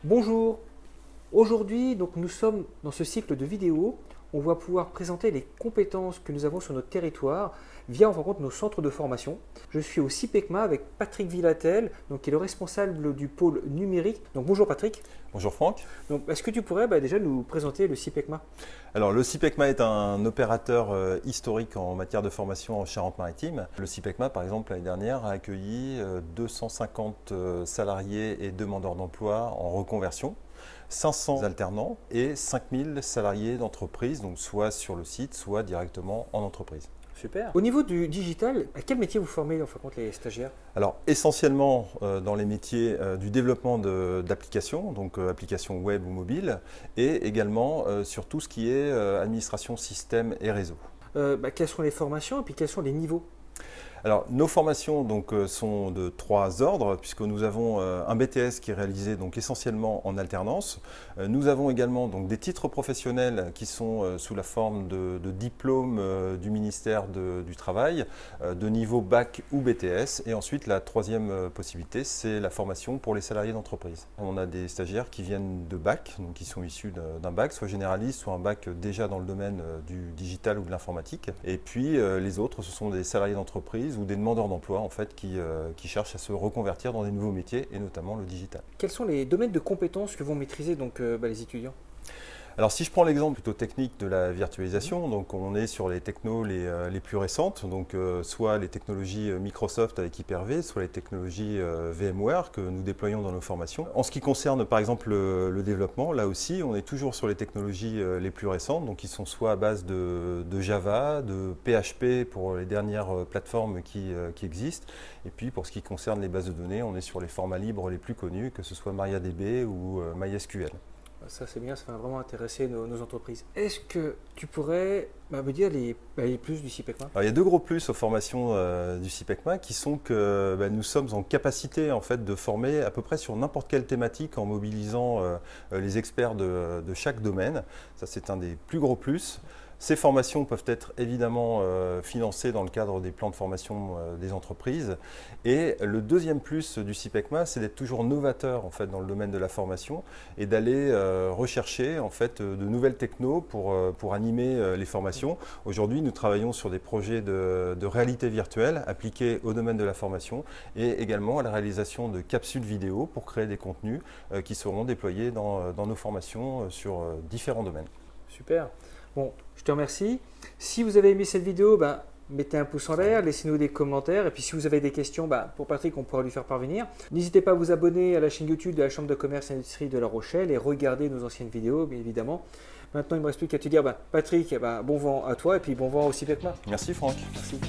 Bonjour, aujourd'hui nous sommes dans ce cycle de vidéos. On va pouvoir présenter les compétences que nous avons sur notre territoire via en rencontre nos centres de formation. Je suis au CIPECMA avec Patrick Villatel, qui est le responsable du pôle numérique. Donc bonjour Patrick. Bonjour Franck. Est-ce que tu pourrais déjà nous présenter le CIPECMA? Alors le CIPECMA est un opérateur historique en matière de formation en Charente-Maritime. Le CIPECMA par exemple l'année dernière a accueilli 250 salariés et demandeurs d'emploi en reconversion, 500 alternants et 5000 salariés d'entreprise, donc soit sur le site, soit directement en entreprise. Super. Au niveau du digital, à quel métier vous formez les stagiaires? Alors essentiellement dans les métiers du développement d'applications, donc applications web ou mobiles, et également sur tout ce qui est administration système et réseau. Quelles sont les formations et puis quels sont les niveaux? Alors, nos formations sont de 3 ordres, puisque nous avons un BTS qui est réalisé essentiellement en alternance. Nous avons également des titres professionnels qui sont sous la forme de diplômes du ministère du Travail, de niveau bac ou BTS. Et ensuite, la troisième possibilité, c'est la formation pour les salariés d'entreprise. On a des stagiaires qui viennent de bac, donc qui sont issus d'un bac, soit généraliste, soit un bac déjà dans le domaine du digital ou de l'informatique. Et puis, les autres, ce sont des salariés d'entreprise ou des demandeurs d'emploi qui cherchent à se reconvertir dans des nouveaux métiers et notamment le digital. Quels sont les domaines de compétences que vont maîtriser les étudiants? Alors si je prends l'exemple plutôt technique de la virtualisation, on est sur les technos les plus récentes, soit les technologies Microsoft avec Hyper-V, soit les technologies VMware que nous déployons dans nos formations. En ce qui concerne par exemple le développement, là aussi on est toujours sur les technologies les plus récentes, qui sont soit à base de Java, de PHP pour les dernières plateformes qui existent, et puis pour ce qui concerne les bases de données, on est sur les formats libres les plus connus, que ce soit MariaDB ou MySQL. Ça c'est bien, ça va vraiment intéresser nos entreprises. Est-ce que tu pourrais me dire les plus du CIPECMA? Alors, il y a 2 gros plus aux formations du CIPECMA qui sont que nous sommes en capacité de former à peu près sur n'importe quelle thématique en mobilisant les experts de chaque domaine. Ça c'est un des plus gros plus. Ces formations peuvent être évidemment financées dans le cadre des plans de formation des entreprises. Et le deuxième plus du CIPECMA, c'est d'être toujours novateur dans le domaine de la formation et d'aller rechercher de nouvelles technos pour animer les formations. Aujourd'hui, nous travaillons sur des projets de réalité virtuelle appliqués au domaine de la formation et également à la réalisation de capsules vidéo pour créer des contenus qui seront déployés dans nos formations sur différents domaines. Super. Bon, je te remercie. Si vous avez aimé cette vidéo, mettez un pouce en l'air, laissez-nous des commentaires. Et puis si vous avez des questions, pour Patrick, on pourra lui faire parvenir. N'hésitez pas à vous abonner à la chaîne YouTube de la Chambre de commerce et d'industrie de La Rochelle et regarder nos anciennes vidéos, bien évidemment. Maintenant, il ne me reste plus qu'à te dire, Patrick, bon vent à toi et puis bon vent au CIPECMA. Merci Franck. Merci.